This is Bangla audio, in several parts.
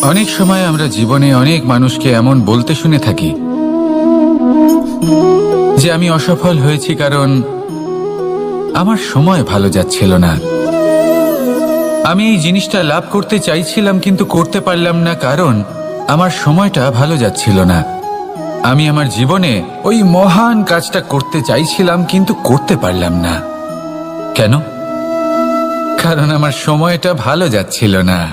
অনেক সময় আমরা জীবনে অনেক মানুষকে এমন বলতে শুনে থাকি যে আমি অসফল হয়েছি কারণ আমার সময় ভালো যাচ্ছিল না। আমি এই জিনিসটা লাভ করতে চাইছিলাম কিন্তু করতে পারলাম না কারণ আমার সময়টা ভালো যাচ্ছিল না। আমি আমার জীবনে ওই মহান কাজটা করতে চাইছিলাম কিন্তু করতে পারলাম না। কেন? কারণ আমার সময়টা ভালো যাচ্ছিল না।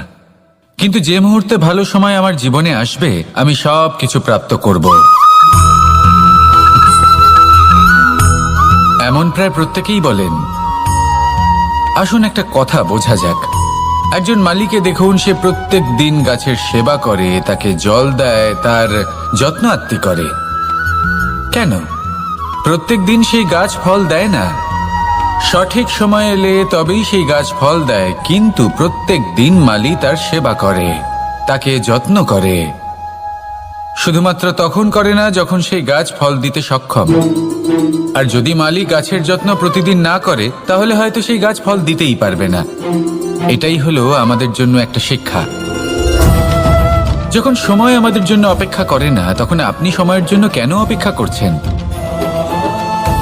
কিন্তু যে মুহূর্তে ভালো সময় আমার জীবনে আসবে আমি সব কিছু প্রাপ্ত করব। এমন প্রায় প্রত্যেকেই বলেন। আসুন একটা কথা বোঝা যাক। একজন মালিকে দেখুন, সে প্রত্যেক দিন গাছের সেবা করে, তাকে জল দেয়, তার যত্ন আত্তি করে। কেন? প্রত্যেক দিন সেই গাছ ফল দেয় না। সঠিক সময় এলে তবেই সেই গাছ ফল দেয়, কিন্তু প্রত্যেক দিন মালি তার সেবা করে, তাকে যত্ন করে। শুধুমাত্র তখন করে না যখন সেই গাছ ফল দিতে সক্ষম। আর যদি মালি গাছের যত্ন প্রতিদিন না করে তাহলে হয়তো সেই গাছ ফল দিতেই পারবে না। এটাই হলো আমাদের জন্য একটা শিক্ষা। যখন সময় আমাদের জন্য অপেক্ষা করে না তখন আপনি সময়ের জন্য কেন অপেক্ষা করছেন?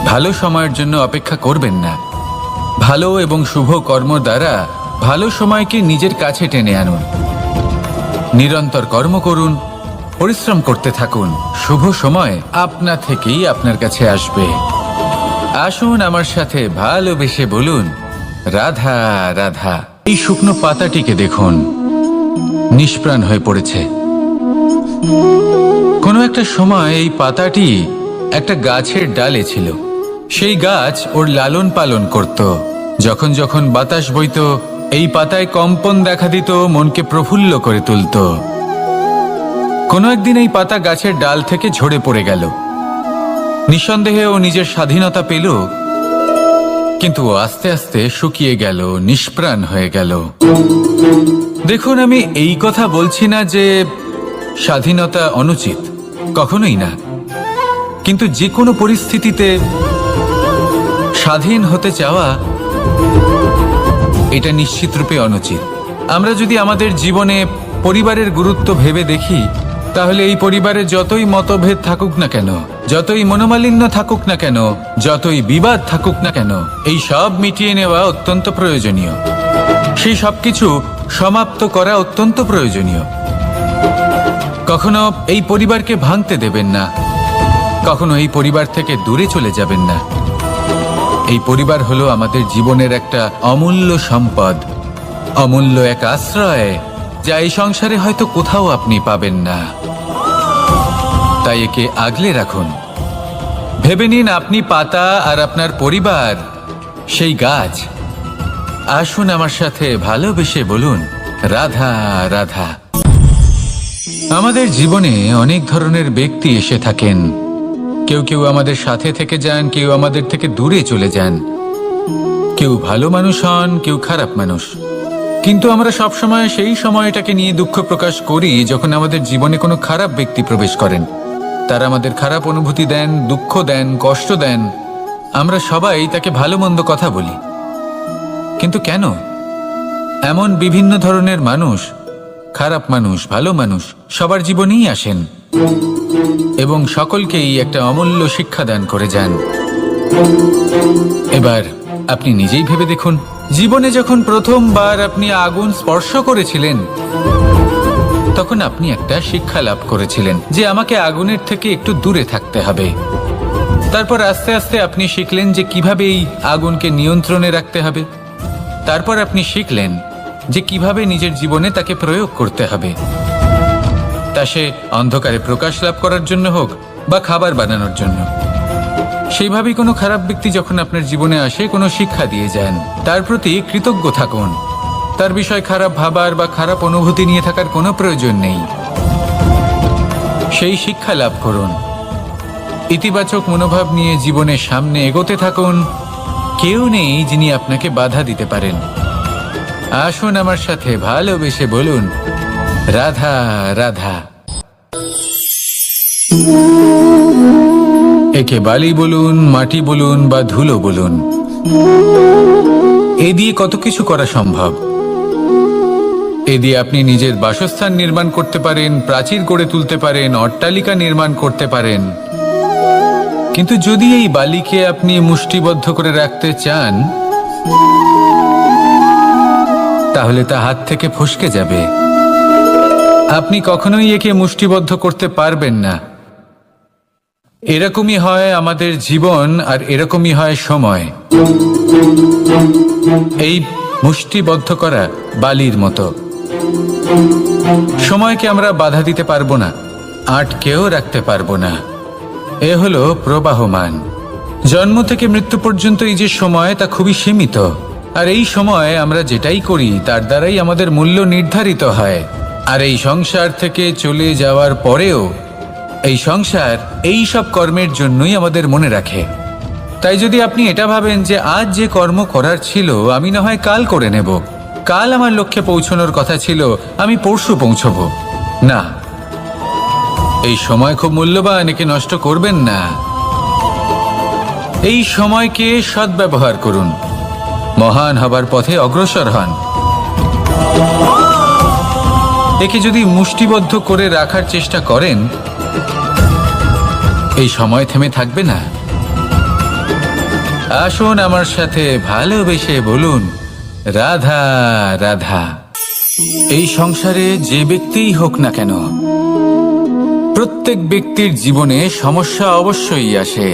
ভালো সময়ের জন্য অপেক্ষা করবেন না। ভালো এবং শুভ কর্ম দ্বারা ভালো সময়কে নিজের কাছে টেনে আনুন। নিরন্তর কর্ম করুন, পরিশ্রম করতে থাকুন। শুভ সময় আপনা থেকেই আপনার কাছে আসবে। আসুন আমার সাথে ভালোবেসে বলুন, রাধা রাধা। এই শুকনো পাতাটিকে দেখুন, নিষ্প্রাণ হয়ে পড়েছে। কোনো একটা সময় এই পাতাটি একটা গাছের ডালে ছিল। সেই গাছ ওর লালন পালন করত। যখন যখন বাতাস বইত এই পাতায় কম্পন দেখা দিত, মনকে প্রফুল্ল করে তুলত। কোনো একদিন এই পাতা গাছের ডাল থেকে ঝরে পড়ে গেল। নিঃসন্দেহে ও নিজের স্বাধীনতা পেল, কিন্তু আস্তে আস্তে শুকিয়ে গেল, নিষ্প্রাণ হয়ে গেল। দেখুন, আমি এই কথা বলছি না যে স্বাধীনতা অনুচিত, কখনোই না। কিন্তু যে কোনো পরিস্থিতিতে স্বাধীন হতে চাওয়া এটা নিশ্চিতরূপে অনুচিত। আমরা যদি আমাদের জীবনে পরিবারের গুরুত্ব ভেবে দেখি তাহলে এই পরিবারে যতই মতভেদ থাকুক না কেন, যতই মনোমালিন্য থাকুক না কেন, যতই বিবাদ থাকুক না কেন, এই সব মিটিয়ে নেওয়া অত্যন্ত প্রয়োজনীয়। সেই সবকিছু সমাপ্ত করা অত্যন্ত প্রয়োজনীয়। কখনো এই পরিবারকে ভাঙতে দেবেন না, কখনো এই পরিবার থেকে দূরে চলে যাবেন না। এই পরিবার হলো আমাদের জীবনের একটা অমূল্য সম্পদ, অমূল্য এক আশ্রয়, যা এই সংসারে হয়তো কোথাও আপনি পাবেন না। তাই একে আগলে রাখুন। ভেবে নিন আপনি পাতা আর আপনার পরিবার সেই গাছ। আসুন আমার সাথে ভালোবেসে বলুন, রাধা রাধা। আমাদের জীবনে অনেক ধরনের ব্যক্তি এসে থাকেন। কেউ কেউ আমাদের সাথে থেকে যান, কেউ আমাদের থেকে দূরে চলে যান। কেউ ভালো মানুষ হন, কেউ খারাপ মানুষ। কিন্তু আমরা সবসময় সেই সময়টাকে নিয়ে দুঃখ প্রকাশ করি যখন আমাদের জীবনে কোনো খারাপ ব্যক্তি প্রবেশ করেন। তারা আমাদের খারাপ অনুভূতি দেন, দুঃখ দেন, কষ্ট দেন। আমরা সবাই তাকে ভালো মন্দ কথা বলি। কিন্তু কেন? এমন বিভিন্ন ধরনের মানুষ, খারাপ মানুষ, ভালো মানুষ সবার জীবনেই আসেন এবং সকলকেই একটা অমূল্য শিক্ষা দান করে যান। এবার আপনি নিজেই ভেবে দেখুন, জীবনে যখন প্রথমবার আপনি আগুন স্পর্শ করেছিলেন তখন আপনি একটা শিক্ষা লাভ করেছিলেন যে আমাকে আগুনের থেকে একটু দূরে থাকতে হবে। তারপর আস্তে আস্তে আপনি শিখলেন যে কিভাবে এই আগুনকে নিয়ন্ত্রণে রাখতে হবে। তারপর আপনি শিখলেন যে কিভাবে নিজের জীবনে তাকে প্রয়োগ করতে হবে, তা সে অন্ধকারে প্রকাশ লাভ করার জন্য হোক বা খাবার বানানোর জন্য। সেইভাবেই কোনো খারাপ ব্যক্তি যখন আপনার জীবনে আসে কোনো শিক্ষা দিয়ে যান, তার প্রতি কৃতজ্ঞ থাকুন। তার বিষয় খারাপ ভাবার বা খারাপ অনুভূতি নিয়ে থাকার কোনো প্রয়োজন নেই। সেই শিক্ষা লাভ করুন, ইতিবাচক মনোভাব নিয়ে জীবনের সামনে এগোতে থাকুন। কেউ নেই যিনি আপনাকে বাধা দিতে পারেন। আসুন আমার সাথে ভালোবেসে বলুন, রাধা রাধা। একে বালি বলুন, মাটি বলুন বা ধুলো বলুন, এ দিয়ে কত কিছু করা সম্ভব। এ দিয়ে আপনি নিজের বাসস্থান নির্মাণ করতে পারেন, প্রাচীর গড়ে তুলতে পারেন, অট্টালিকা নির্মাণ করতে পারেন। কিন্তু যদি এই বালিকে আপনি মুষ্টিবদ্ধ করে রাখতে চান, তাহলে তা হাত থেকে ফসকে যাবে। আপনি কখনোই একে মুষ্টিবদ্ধ করতে পারবেন না। এরকমই হয় আমাদের জীবন, আর এরকমই হয় সময়। এই মুষ্টিবদ্ধ করা বালির মতো। সময়কে আমরা বাধা দিতে পারবো না, আটকেও রাখতে পারবো না। এ হলো প্রবাহমান। জন্ম থেকে মৃত্যু পর্যন্ত এই যে সময়, তা খুবই সীমিত। আর এই সময় আমরা যেটাই করি তার দ্বারাই আমাদের মূল্য নির্ধারিত হয়। আর এই সংসার থেকে চলে যাওয়ার পরেও এই সংসার এই সব কর্মের জন্যই আমাদের মনে রাখে। তাই যদি আপনি এটা ভাবেন যে আজ যে কর্ম করার ছিল আমি না হয় কাল করে নেব, কাল আমার লক্ষ্যে পৌঁছানোর কথা ছিল আমি পরশু পৌঁছব, না, এই সময় খুব মূল্যবান, একে নষ্ট করবেন না। এই সময়কে সদ্ব্যবহার করুন, মহান হবার পথে অগ্রসর হন। একে যদি মুষ্টিবদ্ধ করে রাখার চেষ্টা করেন, এই সময় থেমে থাকবে না। আসুন আমার সাথে ভালোবেসে বলুন, রাধা রাধা। এই সংসারে যে ব্যক্তিই হোক না কেন, প্রত্যেক ব্যক্তির জীবনে সমস্যা অবশ্যই আসে।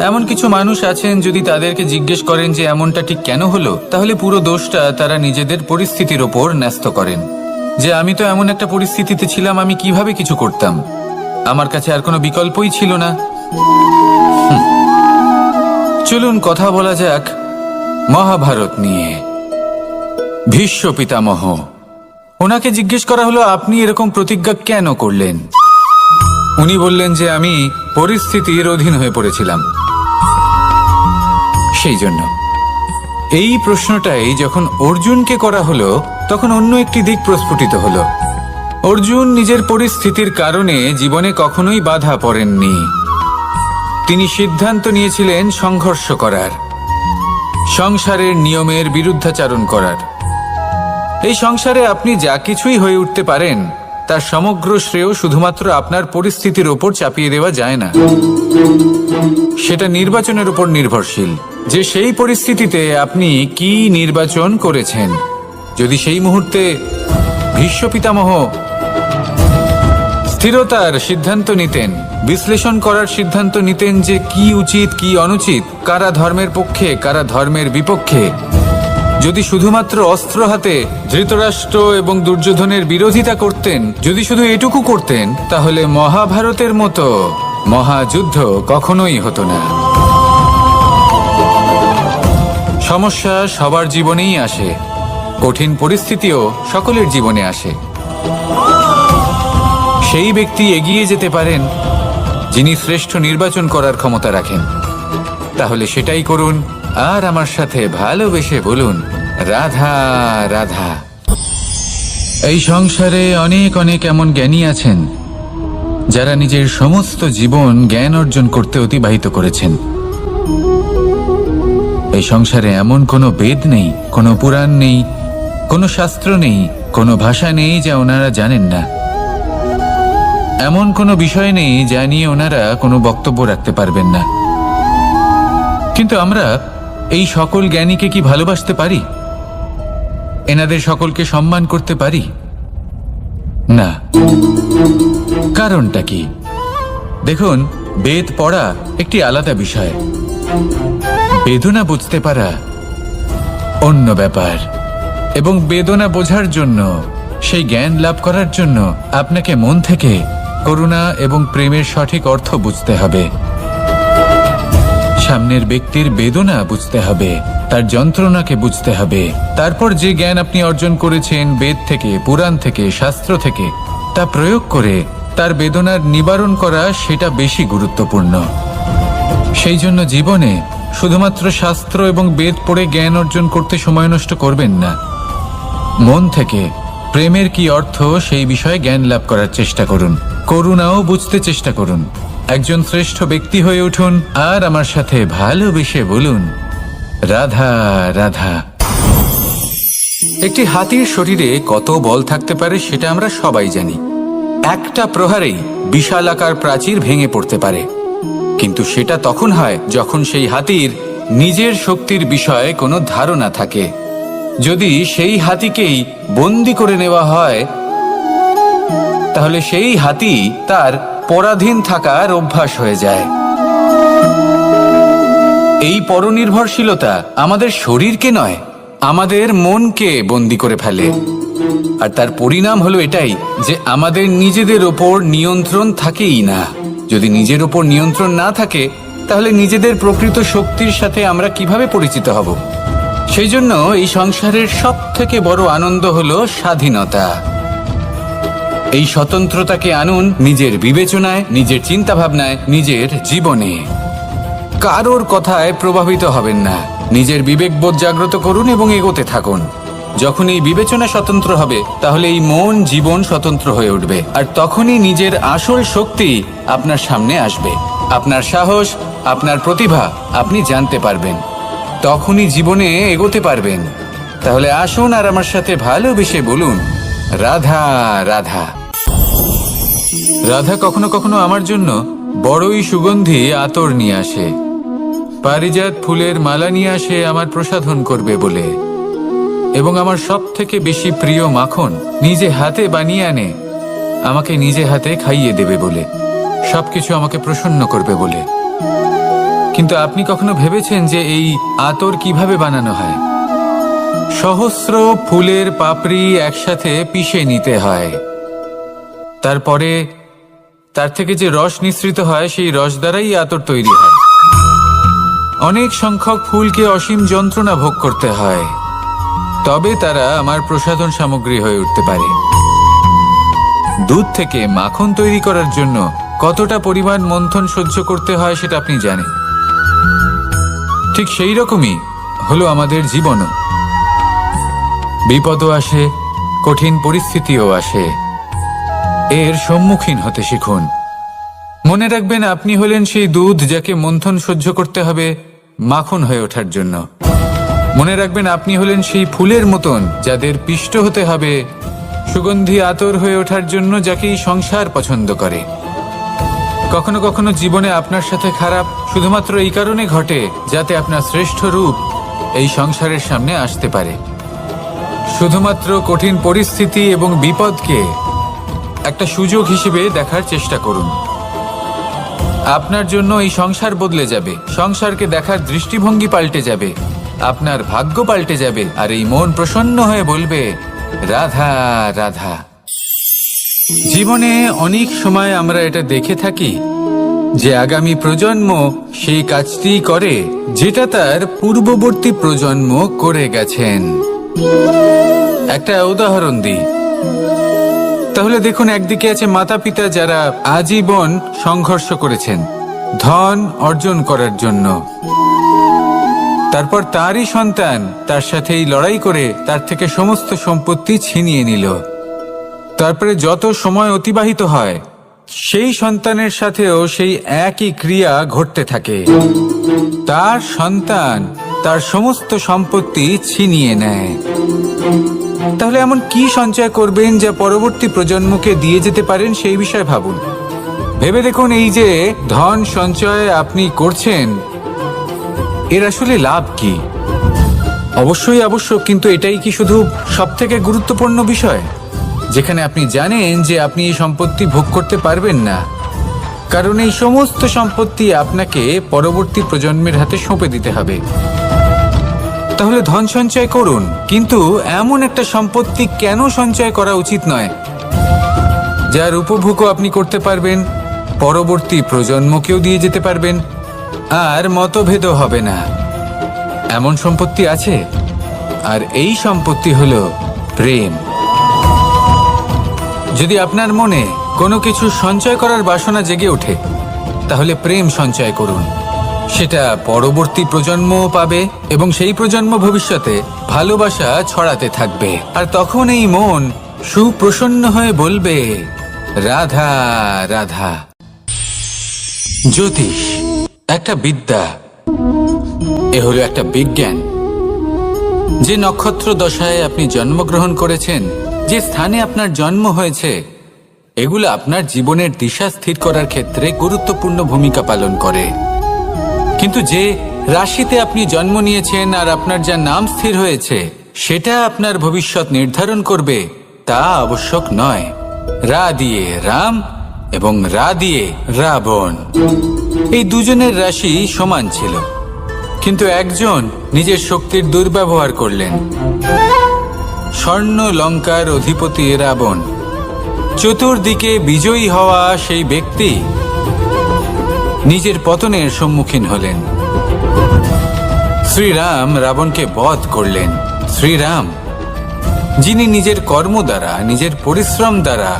এমন কিছু মানুষ আছেন, যদি তাদেরকে জিজ্ঞেস করেন যে এমনটা ঠিক কেন হলো, তাহলে পুরো দোষটা তারা নিজেদের পরিস্থিতির ওপর ন্যস্ত করেন। যে আমি তো এমন একটা পরিস্থিতিতে ছিলাম, আমি কিভাবে কিছু করতাম, আমার কাছে আর কোনো বিকল্পই ছিল না। চলুন কথা বলা যাক মহাভারত নিয়ে। ভীষ্ম পিতামহ, ওনাকে জিজ্ঞেস করা হলো আপনি এরকম প্রতিজ্ঞা কেন করলেন? উনি বললেন যে আমি পরিস্থিতির অধীন হয়ে পড়েছিলাম, সেই জন্য। এই প্রশ্নটাই যখন অর্জুনকে করা হলো, তখন অন্য একটি দিক প্রস্ফুটিত হলো। অর্জুন নিজের পরিস্থিতির কারণে জীবনে কখনোই বাধা পড়েননি। তিনি সিদ্ধান্ত নিয়েছিলেন সংঘর্ষ করার, সংসারের নিয়মের বিরুদ্ধাচারণ করার। এই সংসারে আপনি যা কিছুই হয়ে উঠতে পারেন, তার সমগ্র শ্রেয় শুধুমাত্র আপনার পরিস্থিতির ওপর চাপিয়ে দেওয়া যায় না। সেটা নির্বাচনের উপর নির্ভরশীল, যে সেই পরিস্থিতিতে আপনি কি নির্বাচন করেছেন। যদি সেই মুহূর্তে ভীষ্ম পিতামহ স্থিরতার সিদ্ধান্ত নিতেন, বিশ্লেষণ করার সিদ্ধান্ত নিতেন যে কি উচিত কি অনুচিত, কারা ধর্মের পক্ষে কারা ধর্মের বিপক্ষে, যদি শুধুমাত্র অস্ত্র হাতে ধৃতরাষ্ট্র এবং দুর্যোধনের বিরোধিতা করতেন, যদি শুধু এটুকু করতেন, তাহলে মহাভারতের মতো মহাযুদ্ধ কখনোই হতো না। সমস্যা সবার জীবনেই আসে, কঠিন পরিস্থিতিও সকলের জীবনে আসে। সেই ব্যক্তি এগিয়ে যেতে পারেন যিনি শ্রেষ্ঠ নির্বাচন করার ক্ষমতা রাখেন। তাহলে সেটাই করুন, আর আমার সাথে ভালোবেসে বলুন, রাধা রাধা। এই সংসারে অনেক অনেক এমন জ্ঞানী আছেন যারা নিজের সমস্ত জীবন জ্ঞান অর্জন করতে অতিবাহিত করেছেন। এই সংসারে এমন কোনো বেদ নেই, কোনো পুরাণ নেই, কোনো শাস্ত্র নেই, কোনো ভাষা নেই যা ওনারা জানেন না। এমন কোনো বিষয় নেই যা নিয়ে ওনারা কোনো বক্তব্য রাখতে পারবেন না। কিন্তু আমরা এই সকল জ্ঞানীকে কি ভালোবাসতে পারি? এনাদের সকলকে সম্মান করতে পারি না। কারণটা কি? দেখুন, বেদ পড়া একটি আলাদা বিষয়, বেদনা বুঝতে পারা অন্য ব্যাপার। এবং বেদনা বোঝার জন্য, সেই জ্ঞান লাভ করার জন্য আপনাকে মন থেকে করুণা এবং প্রেমের সঠিক অর্থ বুঝতে হবে। সামনের ব্যক্তির বেদনা বুঝতে হবে, তার যন্ত্রণাকে বুঝতে হবে। তারপর যে জ্ঞান আপনি অর্জন করেছেন বেদ থেকে, পুরাণ থেকে, শাস্ত্র থেকে, তা প্রয়োগ করে তার বেদনার নিবারণ করা, সেটা বেশি গুরুত্বপূর্ণ। সেই জন্য জীবনে শুধুমাত্র শাস্ত্র এবং বেদ পড়ে জ্ঞান অর্জন করতে সময় নষ্ট করবেন না। মন থেকে প্রেমের কি অর্থ সেই বিষয়ে জ্ঞান লাভ করার চেষ্টা করুন, করুণাও বুঝতে চেষ্টা করুন। একজন শ্রেষ্ঠ ব্যক্তি হয়ে উঠুন, আর আমার সাথে ভালোবেসে বলুন, রাধা রাধা। একটি হাতির শরীরে কত বল থাকতে পারে সেটা আমরা সবাই জানি। একটা প্রহারেই বিশালাকার প্রাচীর ভেঙে পড়তে পারে, কিন্তু সেটা তখন হয় যখন সেই হাতির নিজের শক্তির বিষয়ে কোনো ধারণা থাকে। যদি সেই হাতিকেই বন্দি করে নেওয়া হয়, তাহলে সেই হাতি তার পরাধীন থাকার অভ্যাস হয়ে যায়। এই পরনির্ভরশীলতা আমাদের শরীরকে নয়, আমাদের মনকে বন্দি করে ফেলে। আর তার পরিণাম হলো এটাই যে আমাদের নিজেদের ওপর নিয়ন্ত্রণ থাকেই না। যদি নিজের ওপর নিয়ন্ত্রণ না থাকে, তাহলে নিজেদের প্রকৃত শক্তির সাথে আমরা কিভাবে পরিচিত হব? সেই জন্য এই সংসারের সবথেকে বড় আনন্দ হলো স্বাধীনতা। এই স্বতন্ত্রতাকে আনুন নিজের বিবেচনায়, নিজের চিন্তাভাবনায়, নিজের জীবনে। কারোর কথায় প্রভাবিত হবেন না। নিজের বিবেকবোধ জাগ্রত করুন এবং এগোতে থাকুন। যখন এই বিবেচনা স্বতন্ত্র হবে, তাহলে এই মন জীবন স্বতন্ত্র হয়ে উঠবে, আর তখনই নিজের আসল শক্তি আপনার সামনে আসবে। আপনার সাহস, আপনার প্রতিভা আপনি জানতে পারবেন, তখনই জীবনে এগোতে পারবেন। তাহলে আসুন আর আমার সাথে ভালোবেসে বলুন, রাধা রাধা। রাধা কখনো কখনো আমার জন্য বড়ই সুগন্ধি আতর নিয়ে আসে, পারিজাত ফুলের মালা নিয়ে আসে আমার প্রসাধন করবে বলে, এবং আমার সব থেকে বেশি প্রিয় মাখন নিজে হাতে বানিয়ে আনে আমাকে নিজে হাতে খাইয়ে দেবে বলে, সবকিছু আমাকে প্রসন্ন করবে বলে। কিন্তু আপনি কখনো ভেবেছেন যে এই আতর কিভাবে বানানো হয়? সহস্র ফুলের পাপড়ি একসাথে পিষে নিতে হয়, তারপরে তার থেকে যে রস নিঃসৃত হয় সেই রস দ্বারাই আতর তৈরি হয়। অনেক সংখ্যক ফুলকে অসীম যন্ত্রণা ভোগ করতে হয়, তবে তারা আমার প্রসাধন সামগ্রী হয়ে উঠতে পারে। দুধ থেকে মাখন তৈরি করার জন্য কতটা পরিমাণ মন্থন সহ্য করতে হয় সেটা আপনি জানেন। ঠিক সেই রকমই হলো আমাদের জীবনও। বিপদও আসে, কঠিন পরিস্থিতিও আসে, এর সম্মুখীন হতে শিখুন। মনে রাখবেন, আপনি হলেন সেই দুধ যাকে মন্থন সহ্য করতে হবে মাখন হয়ে ওঠার জন্য। মনে রাখবেন, আপনি হলেন সেই ফুলের মতন যাদের পিষ্ট হতে হবে সুগন্ধি আতর হয়ে ওঠার জন্য, যাকেই সংসার পছন্দ করে। কখনো কখনো জীবনে আপনার সাথে খারাপ শুধুমাত্র এই কারণে ঘটে যাতে আপনার শ্রেষ্ঠ রূপ এই সংসারের সামনে আসতে পারে। শুধুমাত্র কঠিন পরিস্থিতি এবং বিপদকে একটা সুযোগ হিসেবে দেখার চেষ্টা করুন। আপনার জন্য এই সংসার বদলে যাবে, সংসারকে দেখার দৃষ্টিভঙ্গি পাল্টে যাবে, আপনার ভাগ্য পাল্টে যাবে, আর এই মন প্রসন্ন হয়ে বলবে, রাধা রাধা। জীবনে অনেক সময় আমরা এটা দেখে থাকি যে আগামী প্রজন্ম সেই কাজটি করে যেটা তার পূর্ববর্তী প্রজন্ম করে গেছেন। একটা উদাহরণ দিই। তাহলে দেখুন, একদিকে আছে মাতা পিতা যারা আজীবন সংঘর্ষ করেছেন ধন অর্জন করার জন্য। তারপর তারই সন্তান তার সাথে এই লড়াই করে তার থেকে সমস্ত সম্পত্তি ছিনিয়ে নিল। তারপরে যত সময় অতিবাহিত হয়, সেই সন্তানের সাথেও সেই একই ক্রিয়া ঘটতে থাকে। তার সন্তান তার সমস্ত সম্পত্তি ছিনিয়ে নেয়। তাহলে এমন কি সঞ্চয় করবেন যা পরবর্তী প্রজন্মকে দিয়ে যেতে পারেন সেই বিষয়ে ভাবুন। ভেবে দেখুন, এই যে ধন সঞ্চয় আপনি করছেন, এর আসলে লাভ কি? অবশ্যই আবশ্যক, কিন্তু এটাই কি শুধু সবথেকে গুরুত্বপূর্ণ বিষয়, যেখানে আপনি জানেন যে আপনি এই সম্পত্তি ভোগ করতে পারবেন না, কারণ এই সমস্ত সম্পত্তি আপনাকে পরবর্তী প্রজন্মের হাতে সঁপে দিতে হবে। তাহলে ধন সঞ্চয় করুন, কিন্তু এমন একটা সম্পত্তি কেন সঞ্চয় করা উচিত নয় যার উপভোগও আপনি করতে পারবেন, পরবর্তী প্রজন্মকেও দিয়ে যেতে পারবেন, আর মতভেদও হবে না। এমন সম্পত্তি আছে, আর এই সম্পত্তি হলো প্রেম। যদি আপনার মনে কোনো কিছু সঞ্চয় করার বাসনা জেগে ওঠে, তাহলে প্রেম সঞ্চয় করুন। সেটা পরবর্তী প্রজন্মও পাবে এবং সেই প্রজন্ম ভবিষ্যতে ভালোবাসা ছড়াতে থাকবে, আর তখন এই মন সুপ্রসন্ন হয়ে বলবে, রাধা রাধা। জ্যোতিষ একটা বিদ্যা, এ হলো একটা বিজ্ঞান যে নক্ষত্র দশায় আপনি জন্মগ্রহণ করেছেন, যে স্থানে আপনার জন্ম হয়েছে, এগুলো আপনার জীবনের দিশা স্থির করার ক্ষেত্রে গুরুত্বপূর্ণ ভূমিকা পালন করে। কিন্তু যে রাশিতে আপনি জন্ম নিয়েছেন আর আপনার যা নাম স্থির হয়েছে, সেটা আপনার ভবিষ্যৎ নির্ধারণ করবে তা আবশ্যক নয়। রা দিয়ে রাম এবং রা দিয়ে রাবণ, এই দুজনের রাশি সমান ছিল, কিন্তু একজন নিজের শক্তির দুর্ব্যবহার করলেন। স্বর্ণ লঙ্কার অধিপতি রাবণ, চতুর্দিকে বিজয়ী হওয়া সেই ব্যক্তি নিজের পতনের সম্মুখীন হলেন। শ্রীরাম রাবণকে বধ করলেন। শ্রীরাম, যিনি নিজের কর্ম দ্বারা, নিজের পরিশ্রম দ্বারা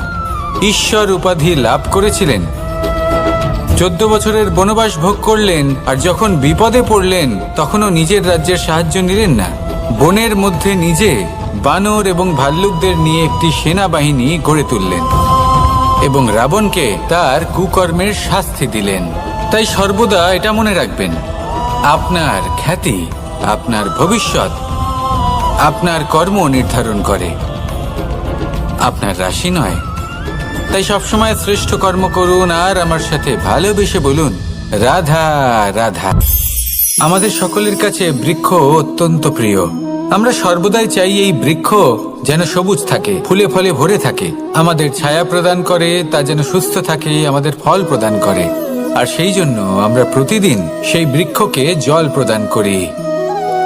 ঈশ্বর উপাধি লাভ করেছিলেন, 14 বছরের বনবাস ভোগ করলেন, আর যখন বিপদে পড়লেন তখনও নিজের রাজ্যের সাহায্য নিলেন না। বনের মধ্যে নিজে বানর এবং ভাল্লুকদের নিয়ে একটি সেনাবাহিনী গড়ে তুললেন এবং রাবণকে তার কুকর্মের শাস্তি দিলেন। তাই সর্বদা এটা মনে রাখবেন, আপনার খ্যাতি, আপনার ভবিষ্যৎ আপনার কর্ম নির্ধারণ করে, আপনার রাশি নয়। তাই সবসময় শ্রেষ্ঠ কর্ম করুন আর আমার সাথে ভালোবেসে বলুন, রাধা রাধা। আমাদের সকলের কাছে বৃক্ষ অত্যন্ত প্রিয়। আমরা সর্বদাই চাই এই বৃক্ষ যেন সবুজ থাকে, ফুলে ফলে ভরে থাকে, আমাদের ছায়া প্রদান করে, তা যেন সুস্থ থাকে, আমাদের ফল প্রদান করে। আর সেই জন্য আমরা প্রতিদিন সেই বৃক্ষকে জল প্রদান করি।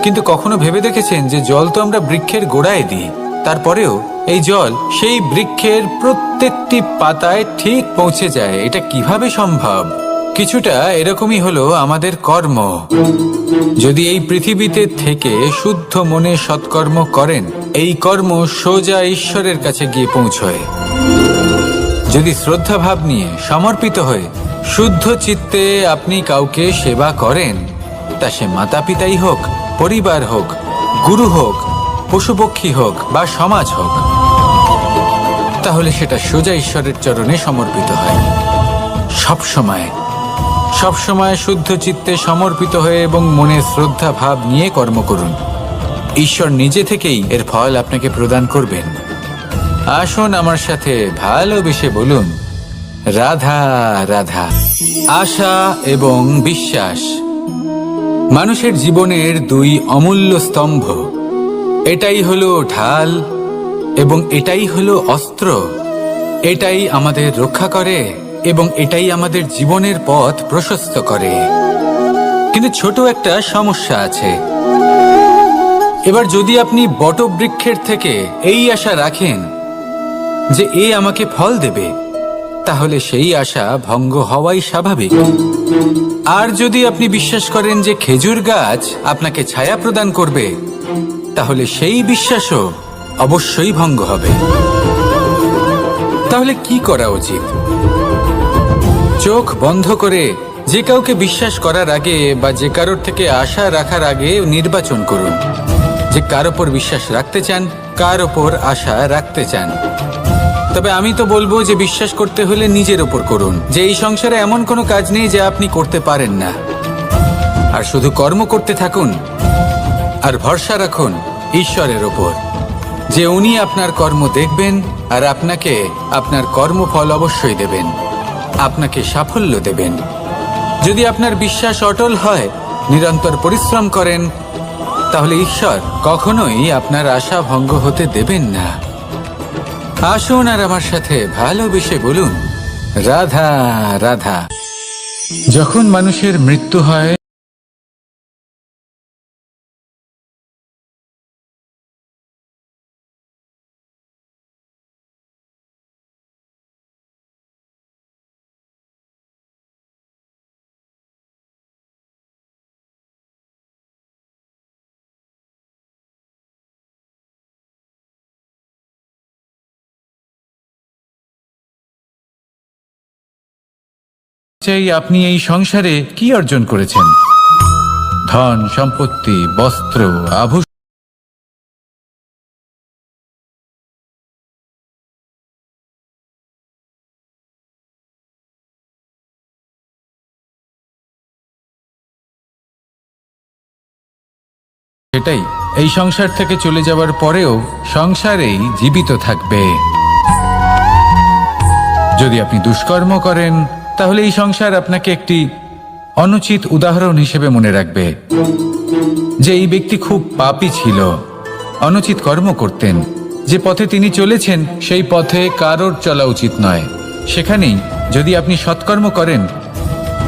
কিন্তু কখনো ভেবে দেখেছেন যে জল তো আমরা বৃক্ষের গোড়ায় দিই, তারপরেও এই জল সেই বৃক্ষের প্রত্যেকটি পাতায় ঠিক পৌঁছে যায়? এটা কিভাবে সম্ভব? কিছুটা এরকমই হলো আমাদের কর্ম। যদি এই পৃথিবীতে থেকে শুদ্ধ মনে সৎকর্ম করেন, এই কর্ম সোজা ঈশ্বরের কাছে গিয়ে পৌঁছয়। যদি শ্রদ্ধা ভাব নিয়ে, সমর্পিত হয়ে, শুদ্ধ চিত্তে আপনি কাউকে সেবা করেন, তা সে মাতা পিতাই হোক, পরিবার হোক, গুরু হোক, পশুপক্ষী হোক বা সমাজ হোক, তাহলে সেটা সোজা ঈশ্বরের চরণে সমর্পিত হয়। সবসময় শুদ্ধ চিত্তে সমর্পিত হয়ে এবং মনে শ্রদ্ধা ভাব নিয়ে কর্ম করুন। ঈশ্বর নিজে থেকেই এর ফল আপনাকে প্রদান করবেন। আসুন আমার সাথে ভালোবেসে বলুন, রাধা রাধা। আশা এবং বিশ্বাস মানুষের জীবনের দুই অমূল্য স্তম্ভ। এটাই হলো ঢাল এবং এটাই হলো অস্ত্র। এটাই আমাদের রক্ষা করে এবং এটাই আমাদের জীবনের পথ প্রশস্ত করে। কিন্তু ছোট একটা সমস্যা আছে। এবার যদি আপনি বটবৃক্ষের থেকে এই আশা রাখেন যে এ আমাকে ফল দেবে, তাহলে সেই আশা ভঙ্গ হওয়াই স্বাভাবিক। আর যদি আপনি বিশ্বাস করেন যে খেজুর গাছ আপনাকে ছায়া প্রদান করবে, তাহলে সেই বিশ্বাসও অবশ্যই ভঙ্গ হবে। তাহলে কি করা উচিত? চোখ বন্ধ করে যে কাউকে বিশ্বাস করার আগে বা যে কারোর থেকে আশা রাখার আগে নির্বাচন করুন যে কার ওপর বিশ্বাস রাখতে চান, কার ওপর আশা রাখতে চান। তবে আমি তো বলবো যে বিশ্বাস করতে হলে নিজের ওপর করুন, যে এই সংসারে এমন কোনো কাজ নেই যা আপনি করতে পারেন না। আর শুধু কর্ম করতে থাকুন আর ভরসা রাখুন ঈশ্বরের ওপর, যে উনি আপনার কর্ম দেখবেন আর আপনাকে আপনার কর্মফল অবশ্যই দেবেন, আপনাকে সাফল্য দেবেন। যদি আপনার বিশ্বাস অটল হয়, নিরন্তর পরিশ্রম করেন, তাহলে ঈশ্বর কখনোই আপনার আশা ভঙ্গ হতে দেবেন না। আসুন আর আমার সাথে ভালোবেসে বলুন, রাধা রাধা। যখন মানুষের মৃত্যু হয়, চাই আপনি এই সংসারে কি অর্জন করেছেন? ধন, সম্পত্তি, বস্ত্র, আভূষণ। এই সংসার থেকে চলে যাওয়ার পরেও সংসারেই জীবিত থাকবে। যদি আপনি দুষ্কর্ম করেন তাহলে এই সংসার আপনাকে একটি অনুচিত উদাহরণ হিসেবে মনে রাখবে যে এই ব্যক্তি খুব পাপী ছিল, অনুচিত কর্ম করতেন। যে পথে তিনি চলেছেন সেই পথে কারোর চলা উচিত নয়। সেখানেই যদি আপনি সৎকর্ম করেন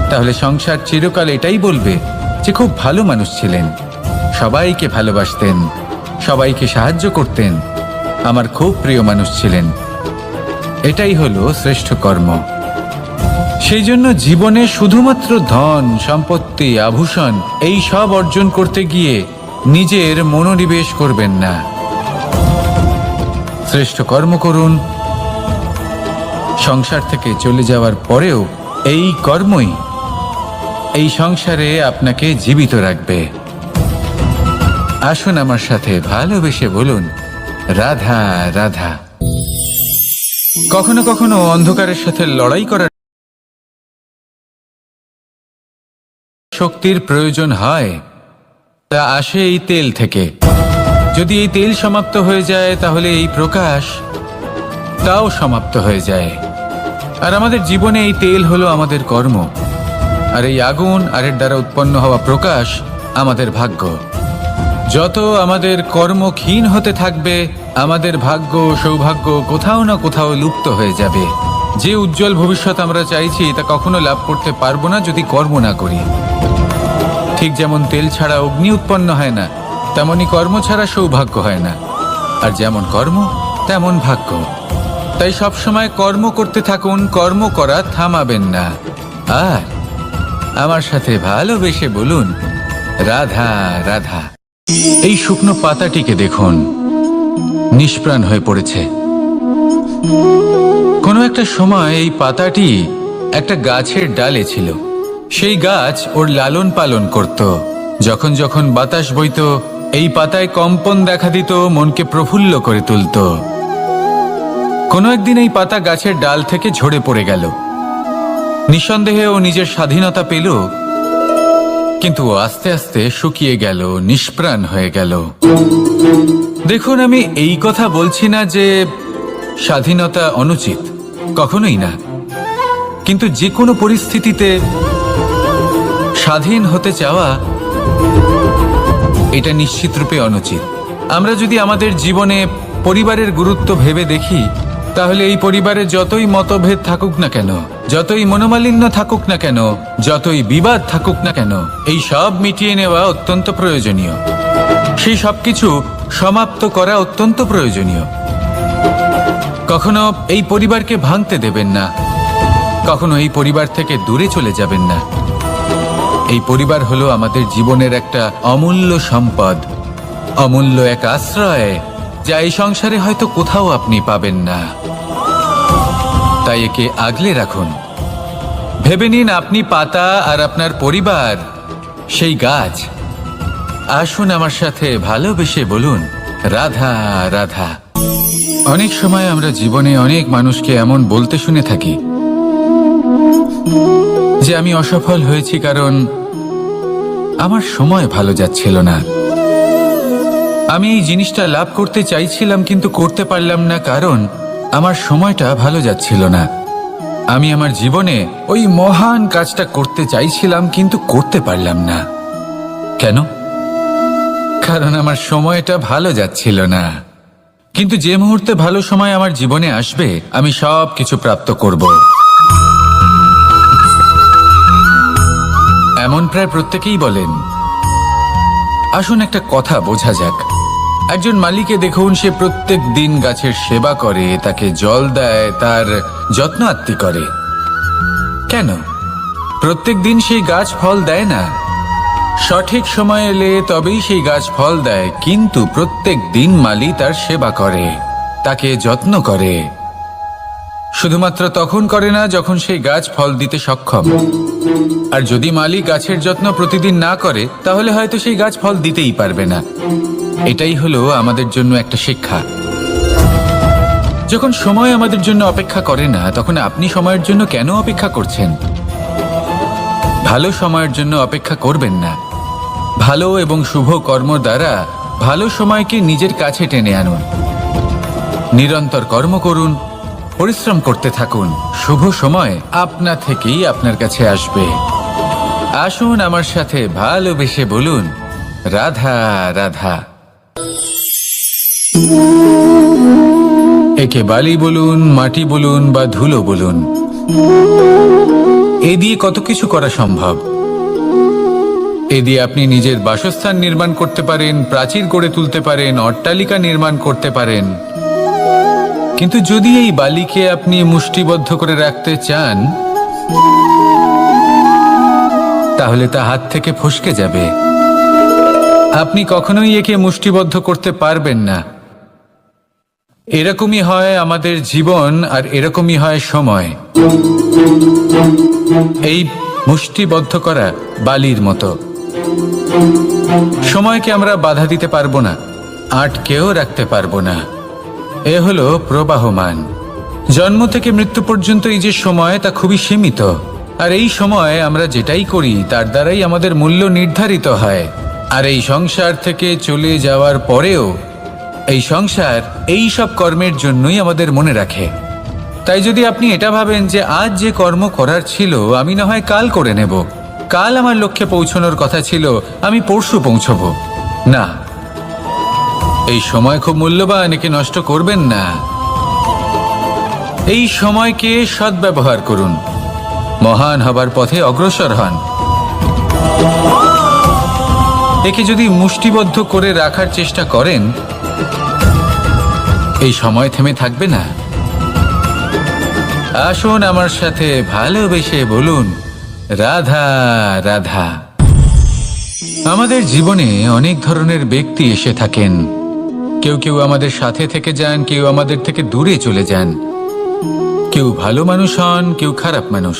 তাহলে সংসার চিরকাল এটাই বলবে যে খুব ভালো মানুষ ছিলেন, সবাইকে ভালোবাসতেন, সবাইকে সাহায্য করতেন, আমার খুব প্রিয় মানুষ ছিলেন। এটাই হলো শ্রেষ্ঠ কর্ম। সেই জন্য জীবনে শুধুমাত্র ধন সম্পত্তি আভূষণ এই সব অর্জন করতে গিয়ে নিজের মনোনিবেশ করবেন না। শ্রেষ্ঠ কর্ম করুন। সংসার থেকে চলে যাওয়ার পরেও এই কর্মই এই সংসারে আপনাকে জীবিত রাখবে। আসুন আমার সাথে ভালোবেসে বলুন, রাধা রাধা। কখনো কখনো অন্ধকারের সাথে লড়াই করার শক্তির প্রয়োজন হয়, তা আসে এই তেল থেকে। যদি এই তেল সমাপ্ত হয়ে যায় তাহলে এই প্রকাশ তাও সমাপ্ত হয়ে যায়। আর আমাদের জীবনে এই তেল হলো আমাদের কর্ম, আর এই আগুন আর এর দ্বারা উৎপন্ন হওয়া প্রকাশ আমাদের ভাগ্য। যত আমাদের কর্ম ক্ষীণ হতে থাকবে আমাদের ভাগ্য সৌভাগ্য কোথাও না কোথাও লুপ্ত হয়ে যাবে। যে উজ্জ্বল ভবিষ্যৎ আমরা চাইছি তা কখনো লাভ করতে পারবো না যদি কর্ম না করি। ঠিক যেমন তেল ছাড়া অগ্নি উৎপন্ন হয় না, তেমনি কর্ম ছাড়া সৌভাগ্য হয় না। আর যেমন কর্ম তেমন ভাগ্য। তাই সবসময় কর্ম করতে থাকুন, কর্ম করা থামাবেন না। আর আমার সাথে ভালোবেসে বলুন, রাধা রাধা। এই শুকনো পাতাটিকে দেখুন, নিষ্প্রাণ হয়ে পড়েছে। কোনো একটা সময় এই পাতাটি একটা গাছের ডালে ছিল। সেই গাছ ওর লালন পালন করত। যখন যখন বাতাস বইত এই পাতায় কম্পন দেখা দিত, মনকে প্রফুল্ল করে তুলত। কোনো একদিন এই পাতা গাছের ডাল থেকে ঝরে পড়ে গেল। নিঃসন্দেহে ও নিজের স্বাধীনতা পেল, কিন্তু আস্তে আস্তে শুকিয়ে গেল, নিষ্প্রাণ হয়ে গেল। দেখুন, আমি এই কথা বলছি না যে স্বাধীনতা অনুচিত, কখনোই না। কিন্তু যে কোনো পরিস্থিতিতে স্বাধীন হতে চাওয়া এটা নিশ্চিতরূপে অনুচিত। আমরা যদি আমাদের জীবনে পরিবারের গুরুত্ব ভেবে দেখি তাহলে এই পরিবারে যতই মতভেদ থাকুক না কেন, যতই মনোমালিন্য থাকুক না কেন, যতই বিবাদ থাকুক না কেন, এই সব মিটিয়ে নেওয়া অত্যন্ত প্রয়োজনীয়। সেই সবকিছু সমাপ্ত করা অত্যন্ত প্রয়োজনীয়। কখনো এই পরিবারকে ভাঙতে দেবেন না, কখনো এই পরিবার থেকে দূরে চলে যাবেন না। এই পরিবার হলো আমাদের জীবনের একটা অমূল্য সম্পদ, অমূল্য এক আশ্রয়, যা এই সংসারে হয়তো কোথাও আপনি পাবেন না। তাই একে আগলে রাখুন। ভেবে নিন আপনি পাতা আর আপনার পরিবার সেই গাছ। আসুন আমার সাথে ভালোবেসে বলুন, রাধা রাধা। অনেক সময় আমরা জীবনে অনেক মানুষকে এমন বলতে শুনে থাকি যে আমি অসফল হয়েছি কারণ আমার সময় ভালো যাচ্ছিল না। আমি এই জিনিসটা লাভ করতে চাইছিলাম কিন্তু করতে পারলাম না কারণ আমার সময়টা ভালো যাচ্ছিল না। আমি আমার জীবনে ওই মহান কাজটা করতে চাইছিলাম কিন্তু করতে পারলাম না। কেন? কারণ আমার সময়টা ভালো যাচ্ছিল না। কিন্তু যে মুহূর্তে ভালো সময় আমার জীবনে আসবে আমি সব কিছু প্রাপ্ত করব। এমন প্রায় প্রত্যেকেই বলেন। আসুন একটা কথা বোঝা যাক। একজন মালিকে দেখুন, সে প্রত্যেক দিন গাছের সেবা করে, তাকে জল দেয়, তার যত্ন আত্তি করে। কেন? প্রত্যেক দিন সেই গাছ ফল দেয় না। সঠিক সময় এলে তবেই সেই গাছ ফল দেয়, কিন্তু প্রত্যেক দিন মালি তার সেবা করে, তাকে যত্ন করে। শুধুমাত্র তখন করে না যখন সেই গাছ ফল দিতে সক্ষম। আর যদি মালি গাছের যত্ন প্রতিদিন না করে তাহলে হয়তো সেই গাছ ফল দিতেই পারবে না। এটাই হলো আমাদের জন্য একটা শিক্ষা। যখন সময় আমাদের জন্য অপেক্ষা করে না তখন আপনি সময়ের জন্য কেন অপেক্ষা করছেন? ভালো সময়ের জন্য অপেক্ষা করবেন না। ভালো এবং শুভ কর্ম দ্বারা ভালো সময়কে নিজের কাছে টেনে আনুন, নিরন্তর কর্ম করুন, পরিশ্রম করতে থাকুন। শুভ সময় আপনা থেকেই আপনার কাছে আসবে। আসুন আমার সাথে ভালোবেসে বলুন, রাধা রাধা। একে বালি বলুন, মাটি বলুন বা ধুলো বলুন, এ দিয়ে কত কিছু করা সম্ভব। এ দিয়ে আপনি নিজের বাসস্থান নির্মাণ করতে পারেন, প্রাচীর গড়ে তুলতে পারেন, অট্টালিকা নির্মাণ করতে পারেন। কিন্তু যদি এই বালিকে আপনি মুষ্টিবদ্ধ করে রাখতে চান, তাহলে তা হাত থেকে ফসকে যাবে। আপনি কখনোই একে মুষ্টিবদ্ধ করতে পারবেন না। এরকমই হয় আমাদের জীবন, আর এরকমই হয় সময়। এই মুষ্টিবদ্ধ করা বালির মতো। সময়কে আমরা বাধা দিতে পারবো না, আটকেও রাখতে পারবো না। এ হলো প্রবাহমান। জন্ম থেকে মৃত্যু পর্যন্ত এই যে সময়, তা খুবই সীমিত। আর এই সময় আমরা যেটাই করি তার দ্বারাই আমাদের মূল্য নির্ধারিত হয়। আর এই সংসার থেকে চলে যাওয়ার পরেও এই সংসার এই সব কর্মের জন্যই আমাদের মনে রাখে। তাই যদি আপনি এটা ভাবেন যে আজ যে কর্ম করার ছিল আমি না হয় কাল করে নেব, কাল আমার লক্ষ্যে পৌঁছানোর কথা ছিল আমি পরশু পৌঁছব, না, এই সময় খুব মূল্যবান, একে নষ্ট করবেন না। এই সময়কে সদ্ব্যবহার করুন, মহান হবার পথে অগ্রসর হন। একে যদি মুষ্টিবদ্ধ করে রাখার চেষ্টা করেন, এই সময় থেমে থাকবে না। আসুন আমার সাথে ভালোবেসে বলুন, রাধা রাধা। আমাদের জীবনে অনেক ধরনের ব্যক্তি এসে থাকেন। কেউ কেউ আমাদের সাথে থেকে যান, কেউ আমাদের থেকে দূরে চলে যান। কেউ ভালো মানুষ হন, কেউ খারাপ মানুষ।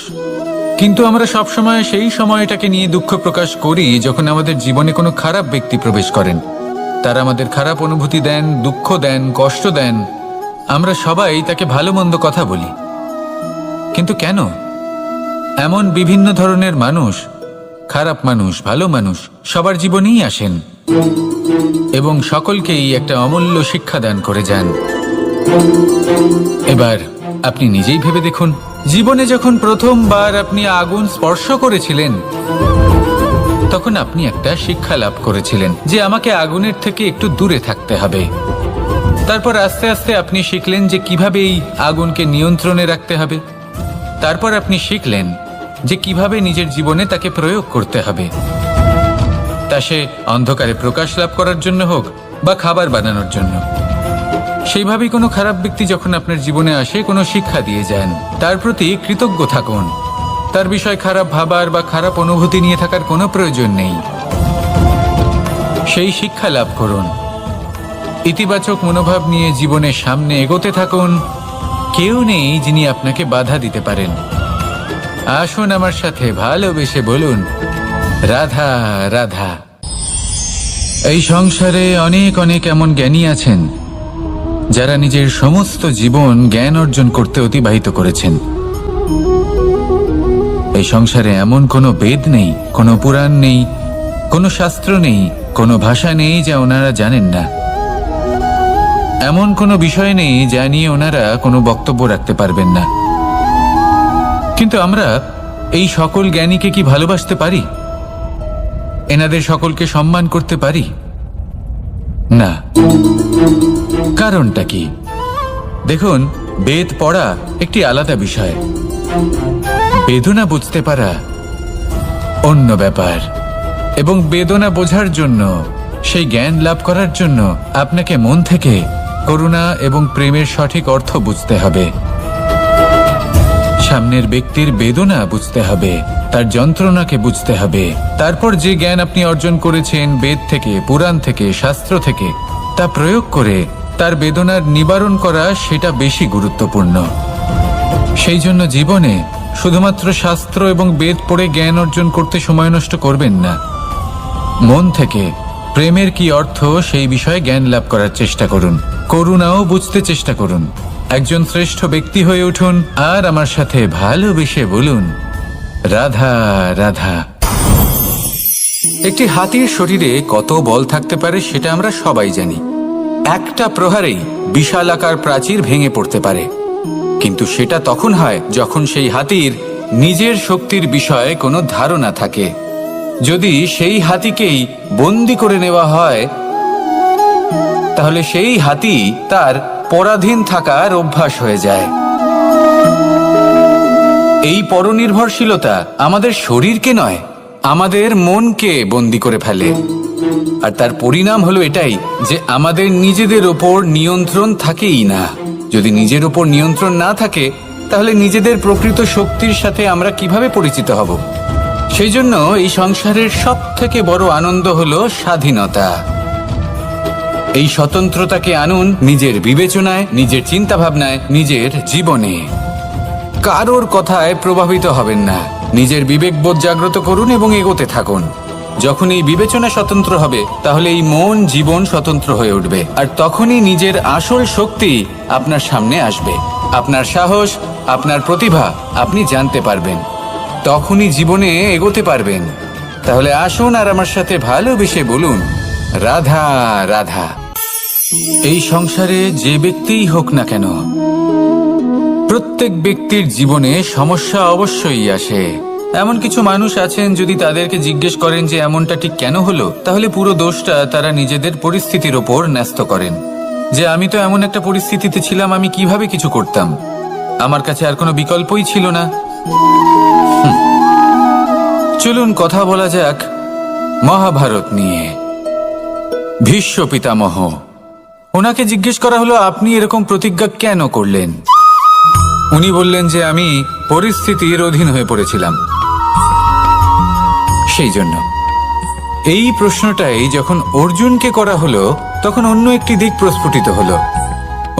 কিন্তু আমরা সবসময় সেই সময়টাকে নিয়ে দুঃখ প্রকাশ করি যখন আমাদের জীবনে কোনো খারাপ ব্যক্তি প্রবেশ করেন। তারা আমাদের খারাপ অনুভূতি দেন, দুঃখ দেন, কষ্ট দেন। আমরা সবাই তাকে ভালো মন্দ কথা বলি। কিন্তু কেন? এমন বিভিন্ন ধরনের মানুষ, খারাপ মানুষ, ভালো মানুষ সবার জীবনেই আসেন এবং সকলকেই একটা অমূল্য শিক্ষা দান করে যান। এবার আপনি নিজেই ভেবে দেখুন, জীবনে যখন প্রথমবার আপনি আগুন স্পর্শ করেছিলেন, তখন আপনি একটা শিক্ষা লাভ করেছিলেন যে আমাকে আগুনের থেকে একটু দূরে থাকতে হবে। তারপর আস্তে আস্তে আপনি শিখলেন যে কিভাবে এই আগুনকে নিয়ন্ত্রণে রাখতে হবে। তারপর আপনি শিখলেন যে কিভাবে নিজের জীবনে তাকে প্রয়োগ করতে হবে, তা সে অন্ধকারে প্রকাশ লাভ করার জন্য হোক বা খাবার বানানোর জন্য। সেইভাবেই কোনো খারাপ ব্যক্তি যখন আপনার জীবনে আসে, কোনো শিক্ষা দিয়ে যান, তার প্রতি কৃতজ্ঞ থাকুন। তার বিষয় খারাপ ভাবার বা খারাপ অনুভূতি নিয়ে থাকার কোনো প্রয়োজন নেই। সেই শিক্ষা লাভ করুন, ইতিবাচক মনোভাব নিয়ে জীবনের সামনে এগোতে থাকুন। কেউ নেই যিনি আপনাকে বাধা দিতে পারেন। আসুন আমার সাথে ভালোবেসে বলুন, রাধা রাধা। এই সংসারে অনেক অনেক এমন জ্ঞানী আছেন যারা নিজের সমস্ত জীবন জ্ঞান অর্জন করতে অতিবাহিত করেছেন। এই সংসারে এমন কোনো বেদ নেই, কোনো পুরাণ নেই, কোনো শাস্ত্র নেই, কোনো ভাষা নেই যা ওনারা জানেন না। এমন কোনো বিষয় নেই যা নিয়ে ওনারা কোনো বক্তব্য রাখতে পারবেন না। কিন্তু আমরা এই সকল জ্ঞানীকে কি ভালোবাসতে পারি? এনাদের সকলকে সম্মান করতে পারি না। কারণটা কি? দেখুন, বেদ পড়া একটি আলাদা বিষয়, বেদনা বুঝতে পারা অন্য ব্যাপার। এবং বেদনা বোঝার জন্য, সেই জ্ঞান লাভ করার জন্য আপনাকে মন থেকে করুণা এবং প্রেমের সঠিক অর্থ বুঝতে হবে। সামনের ব্যক্তির বেদনা বুঝতে হবে, তার যন্ত্রণাকে বুঝতে হবে। তারপর যে জ্ঞান আপনি অর্জন করেছেন বেদ থেকে, পুরাণ থেকে, শাস্ত্র থেকে, তা প্রয়োগ করে তার বেদনার নিবারণ করা, সেটা বেশি গুরুত্বপূর্ণ। সেই জন্য জীবনে শুধুমাত্র শাস্ত্র এবং বেদ পড়ে জ্ঞান অর্জন করতে সময় নষ্ট করবেন না। মন থেকে প্রেমের কি অর্থ সেই বিষয়ে জ্ঞান লাভ করার চেষ্টা করুন। করুণাও বুঝতে চেষ্টা করুন। একজন শ্রেষ্ঠ ব্যক্তি হয়ে উঠুন আর আমার সাথে ভালোবেসে বলুন, রাধা রাধা। একটি হাতির শরীরে কত বল থাকতে পারে সেটা আমরা সবাই জানি। একটা প্রহারেই বিশালাকার প্রাচীর ভেঙে পড়তে পারে, কিন্তু সেটা তখন হয় যখন সেই হাতির নিজের শক্তির বিষয়ে কোনো ধারণা থাকে। যদি সেই হাতিকেই বন্দি করে নেওয়া হয়, তাহলে সেই হাতি তার পরাধীন থাকার অভ্যাস হয়ে যায়। এই পরনির্ভরশীলতা আমাদের শরীরকে নয়, আমাদের মনকে বন্দি করে ফেলে। আর তার পরিণাম হলো এটাই যে আমাদের নিজেদের ওপর নিয়ন্ত্রণ থাকেই না। যদি নিজের ওপর নিয়ন্ত্রণ না থাকে, তাহলে নিজেদের প্রকৃত শক্তির সাথে আমরা কিভাবে পরিচিত হব? সেই জন্য এই সংসারের সবথেকে বড় আনন্দ হলো স্বাধীনতা। এই স্বতন্ত্রতাকে আনুন নিজের বিবেচনায়, নিজের চিন্তাভাবনায়, নিজের জীবনে। কারোর কথায় প্রভাবিত হবেন না। নিজের বিবেকবোধ জাগ্রত করুন এবং এগোতে থাকুন। যখন এই বিবেচনা স্বতন্ত্র হবে, তাহলে এই মন জীবন স্বতন্ত্র হয়ে উঠবে। আর তখনই নিজের আসল শক্তি আপনার সামনে আসবে। আপনার সাহস, আপনার প্রতিভা আপনি জানতে পারবেন। তখনই জীবনে এগোতে পারবেন। তাহলে আসুন আর আমার সাথে ভালোবেসে বলুন, রাধা রাধা। এই সংসারে যে ব্যক্তিই হোক না কেন, প্রত্যেক ব্যক্তির জীবনে সমস্যা অবশ্যই আসে। এমন কিছু মানুষ আছেন, যদি তাদেরকে জিজ্ঞেস করেন যে এমনটা ঠিক কেন হলো, তাহলে পুরো দোষটা তারা নিজেদের পরিস্থিতির ওপর ন্যস্ত করেন। যে আমি তো এমন একটা পরিস্থিতিতে ছিলাম, আমি কিভাবে কিছু করতাম, আমার কাছে আর কোনো বিকল্পই ছিল না। চলুন কথা বলা যাক মহাভারত নিয়ে। ভীষ্ম পিতামহ, ওনাকে জিজ্ঞেস করা হলো, আপনি এরকম প্রতিজ্ঞা কেন করলেন? উনি বললেন যে আমি পরিস্থিতির অধীন হয়ে পড়েছিলাম, সেই জন্য। এই প্রশ্নটাই যখন অর্জুনকে করা হলো, তখন অন্য একটি দিক প্রস্ফুটিত হলো।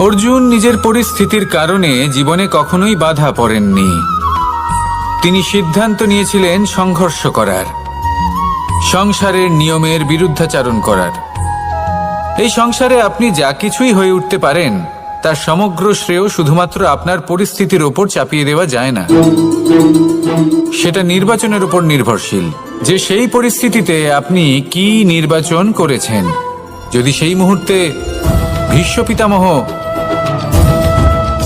অর্জুন নিজের পরিস্থিতির কারণে জীবনে কখনোই বাধা পড়েননি। তিনি সিদ্ধান্ত নিয়েছিলেন সংঘর্ষ করার, সংসারের নিয়মের বিরুদ্ধাচারণ করার। এই সংসারে আপনি যা কিছুই হয়ে উঠতে পারেন, তার সমগ্র শ্রেয় শুধুমাত্র আপনার পরিস্থিতির ওপর চাপিয়ে দেওয়া যায় না। সেটা নির্বাচনের উপর নির্ভরশীল, যে সেই পরিস্থিতিতে আপনি কি নির্বাচন করেছেন। যদি সেই মুহূর্তে ভীষ্ম পিতামহ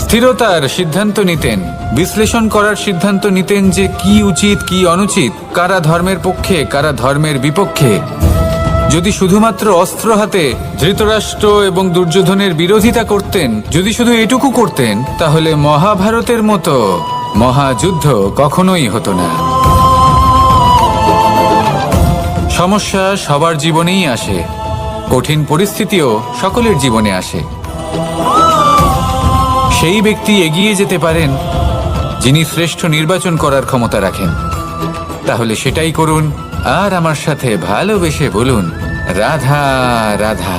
স্থিরতার সিদ্ধান্ত নিতেন, বিশ্লেষণ করার সিদ্ধান্ত নিতেন যে কি উচিত কি অনুচিত, কারা ধর্মের পক্ষে কারা ধর্মের বিপক্ষে, যদি শুধুমাত্র অস্ত্র হাতে ধৃতরাষ্ট্র এবং দুর্যোধনের বিরোধিতা করতেন, যদি শুধু এটুকু করতেন, তাহলে মহাভারতের মতো মহাযুদ্ধ কখনোই হতো না। সমস্যা সবার জীবনেই আসে, কঠিন পরিস্থিতিও সকলের জীবনে আসে। সেই ব্যক্তি এগিয়ে যেতে পারেন যিনি শ্রেষ্ঠ নির্বাচন করার ক্ষমতা রাখেন। তাহলে সেটাই করুন আর আমার সাথে ভালোবেসে বলুন, রাধা রাধা।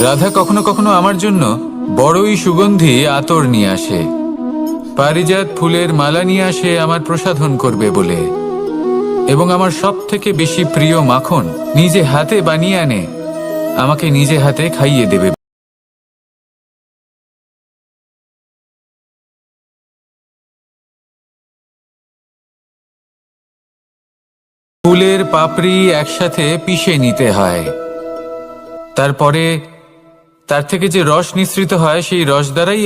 রাধা কখনো কখনো আমার জন্য বড়ই সুগন্ধি আতর নিয়ে আসে, পারিজাত ফুলের মালা নিয়ে আসে আমার প্রসাধন করবে বলে, এবং আমার সব থেকে বেশি প্রিয় মাখন নিজে হাতে বানিয়ে আনে আমাকে নিজে হাতে খাইয়ে দেবে। ফুলের পাপড়ি একসাথে পিষে নিতে হয়, তারপরে তার থেকে যে রস নিঃসৃত হয়, সেই রস দ্বারাই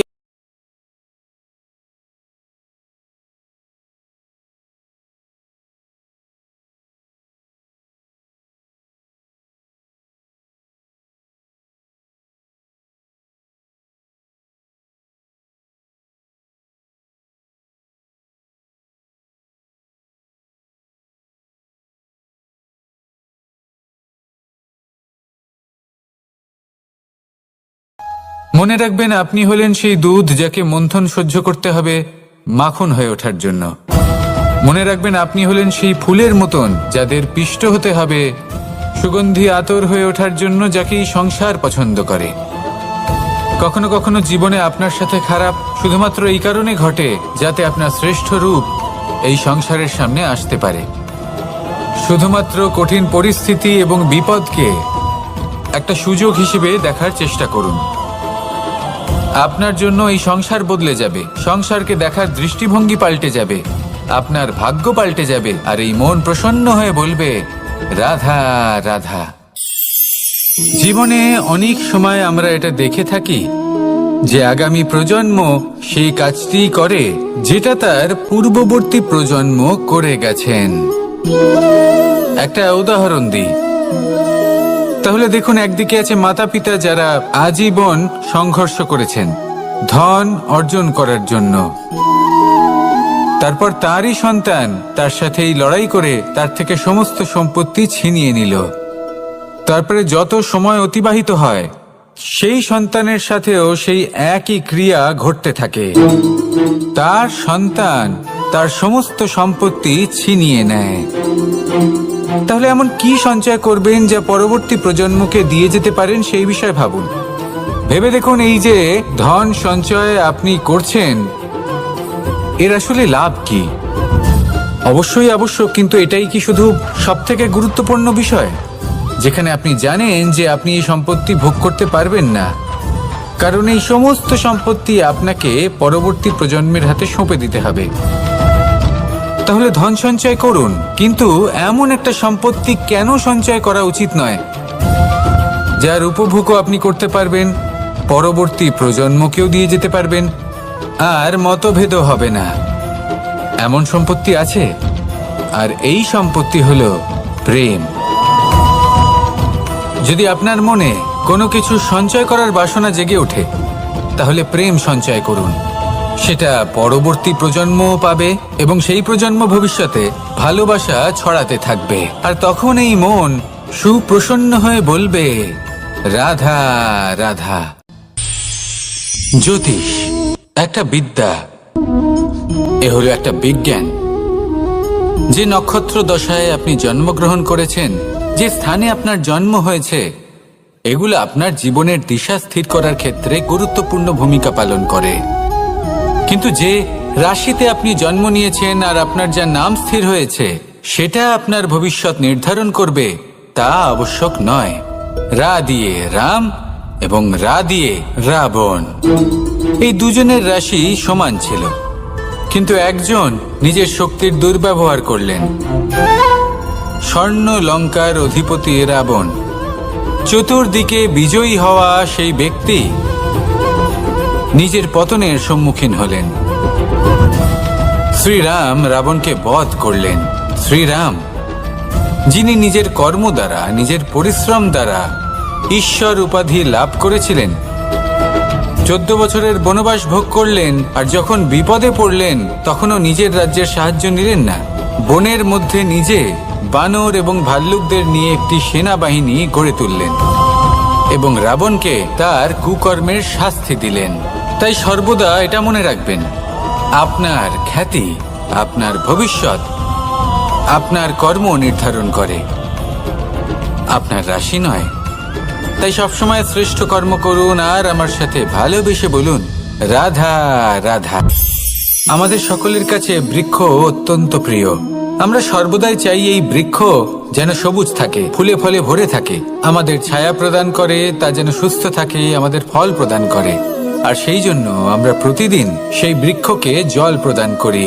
মনে রাখবেন, আপনি হলেন সেই দুধ যাকে মন্থন সহ্য করতে হবে মাখন হয়ে ওঠার জন্য। মনে রাখবেন, আপনি হলেন সেই ফুলের মতন যাদের পিষ্ট হতে হবে সুগন্ধি আতর হয়ে ওঠার জন্য, যাকেই সংসার পছন্দ করে। কখনো কখনো জীবনে আপনার সাথে খারাপ শুধুমাত্র এই কারণে ঘটে যাতে আপনার শ্রেষ্ঠ রূপ এই সংসারের সামনে আসতে পারে। শুধুমাত্র কঠিন পরিস্থিতি এবং বিপদকে একটা সুযোগ হিসেবে দেখার চেষ্টা করুন। আপনার জন্য এই সংসার বদলে যাবে, সংসারকে দেখার দৃষ্টিভঙ্গি পাল্টে যাবে। আপনার ভাগ্য পাল্টে যাবে আর এই মন প্রসন্ন হয়ে বলবে রাধা রাধা। জীবনে অনেক সময় আমরা এটা দেখে থাকি যে আগামী প্রজন্ম সেই কাজটি করে যেটা তার পূর্ববর্তী প্রজন্ম করে গেছেন। একটা উদাহরণ দিই তাহলে দেখুন, একদিকে আছে মাতা পিতা যারা আজীবন সংঘর্ষ করেছেন ধন অর্জন করার জন্য, তারপর তারই সন্তান তার সাথে এই লড়াই করে তার থেকে সমস্ত সম্পত্তি ছিনিয়ে নিল। তারপরে যত সময় অতিবাহিত হয় সেই সন্তানের সাথেও সেই একই ক্রিয়া ঘটতে থাকে, তার সন্তান তার সমস্ত সম্পত্তি ছিনিয়ে নেয়। তাহলে এমন কি সঞ্চয় করবেন যা পরবর্তী প্রজন্মকে দিয়ে যেতে পারেন সেই বিষয়ে ভাবুন। ভেবে দেখুন, এই যে ধন সঞ্চয় আপনি করছেন এর আসলে লাভ কি? অবশ্যই আবশ্যক, কিন্তু এটাই কি শুধু সবথেকে গুরুত্বপূর্ণ বিষয় যেখানে আপনি জানেন যে আপনি এই সম্পত্তি ভোগ করতে পারবেন না, কারণ এই সমস্ত সম্পত্তি আপনাকে পরবর্তী প্রজন্মের হাতে সঁপে দিতে হবে। তাহলে ধন সঞ্চয় করুন, কিন্তু এমন একটা সম্পত্তি কেন সঞ্চয় করা উচিত নয় যার উপভোগও আপনি করতে পারবেন, পরবর্তী প্রজন্মকেও দিয়ে যেতে পারবেন, আর মতভেদও হবে না। এমন সম্পত্তি আছে, আর এই সম্পত্তি হলো প্রেম। যদি আপনার মনে কোনো কিছু সঞ্চয় করার বাসনা জেগে ওঠে তাহলে প্রেম সঞ্চয় করুন। সেটা পরবর্তী প্রজন্মও পাবে এবং সেই প্রজন্ম ভবিষ্যতে ভালোবাসা ছড়াতে থাকবে, আর তখন এই মন সুপ্রসন্ন হয়ে বলবে রাধা রাধা। জ্যোতিষ একটা বিদ্যা, এ হলো একটা বিজ্ঞান। যে নক্ষত্র দশায় আপনি জন্মগ্রহণ করেছেন, যে স্থানে আপনার জন্ম হয়েছে, এগুলো আপনার জীবনের দিশা স্থির করার ক্ষেত্রে গুরুত্বপূর্ণ ভূমিকা পালন করে। কিন্তু যে রাশিতে আপনি জন্ম নিয়েছেন আর আপনার যা নাম স্থির হয়েছে সেটা আপনার ভবিষ্যৎ নির্ধারণ করবে তা আবশ্যক নয়। রা দিয়ে রাম এবং রা দিয়ে রাবণ, এই দুজনের রাশি সমান ছিল, কিন্তু একজন নিজের শক্তির দুর্ব্যবহার করলেন। স্বর্ণ লঙ্কার অধিপতি রাবণ, চতুর্দিকে বিজয়ী হওয়া সেই ব্যক্তি নিজের পতনের সম্মুখীন হলেন। শ্রীরাম রাবণকে বধ করলেন। শ্রীরাম, যিনি নিজের কর্ম দ্বারা, নিজের পরিশ্রম দ্বারা ঈশ্বর উপাধি লাভ করেছিলেন, 14 বছরের বনবাস ভোগ করলেন, আর যখন বিপদে পড়লেন তখনও নিজের রাজ্যের সাহায্য নিলেন না। বনের মধ্যে নিজে বানর এবং ভাল্লুকদের নিয়ে একটি সেনাবাহিনী গড়ে তুললেন এবং রাবণকে তার কুকর্মের শাস্তি দিলেন। তাই সর্বদা এটা মনে রাখবেন, আপনার খ্যাতি, আপনার ভবিষ্যৎ আপনার কর্ম নির্ধারণ করে, আপনার রাশি নয়। তাই সবসময় শ্রেষ্ঠ কর্ম করুন আর আমার সাথে ভালোবেসে বলুন রাধা রাধা। আমাদের সকলের কাছে বৃক্ষ অত্যন্ত প্রিয়। আমরা সর্বদাই চাই এই বৃক্ষ যেন সবুজ থাকে, ফুলে ফলে ভরে থাকে, আমাদের ছায়া প্রদান করে, তা যেন সুস্থ থাকে, আমাদের ফল প্রদান করে। আর সেই জন্য আমরা প্রতিদিন সেই বৃক্ষকে জল প্রদান করি।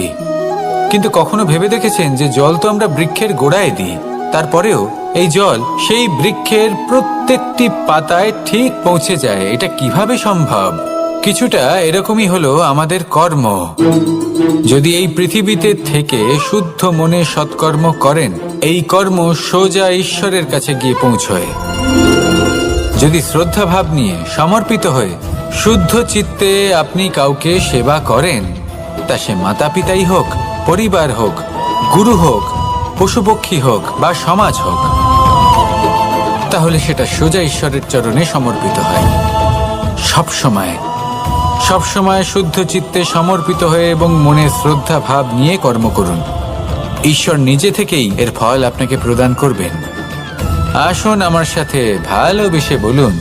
কিন্তু কখনো ভেবে দেখেছেন যে জল তো আমরা বৃক্ষের গোড়ায় দিই, তারপরেও এই জল সেই বৃক্ষের প্রত্যেকটি পাতায় ঠিক পৌঁছে যায়? এটা কিভাবে সম্ভব? কিছুটা এরকমই হলো আমাদের কর্ম। যদি এই পৃথিবীতে থেকে শুদ্ধ মনে সৎকর্ম করেন, এই কর্ম সোজা ঈশ্বরের কাছে গিয়ে পৌঁছয়। যদি শ্রদ্ধা ভাব নিয়ে সমর্পিত হয়ে শুদ্ধ চিত্তে আপনি কাউকে সেবা করেন, তা সে মাতা পিতাই হোক, পরিবার হোক, গুরু হোক, পশুপক্ষী হোক বা সমাজ হোক, তাহলে সেটা সোজা ঈশ্বরের চরণে সমর্পিত হয়। সবসময় শুদ্ধ চিত্তে সমর্পিত হয়ে এবং মনে শ্রদ্ধা ভাব নিয়ে কর্ম করুন। ঈশ্বর নিজে থেকেই এর ফল আপনাকে প্রদান করবেন। আসুন আমার সাথে ভালোবেসে বলুন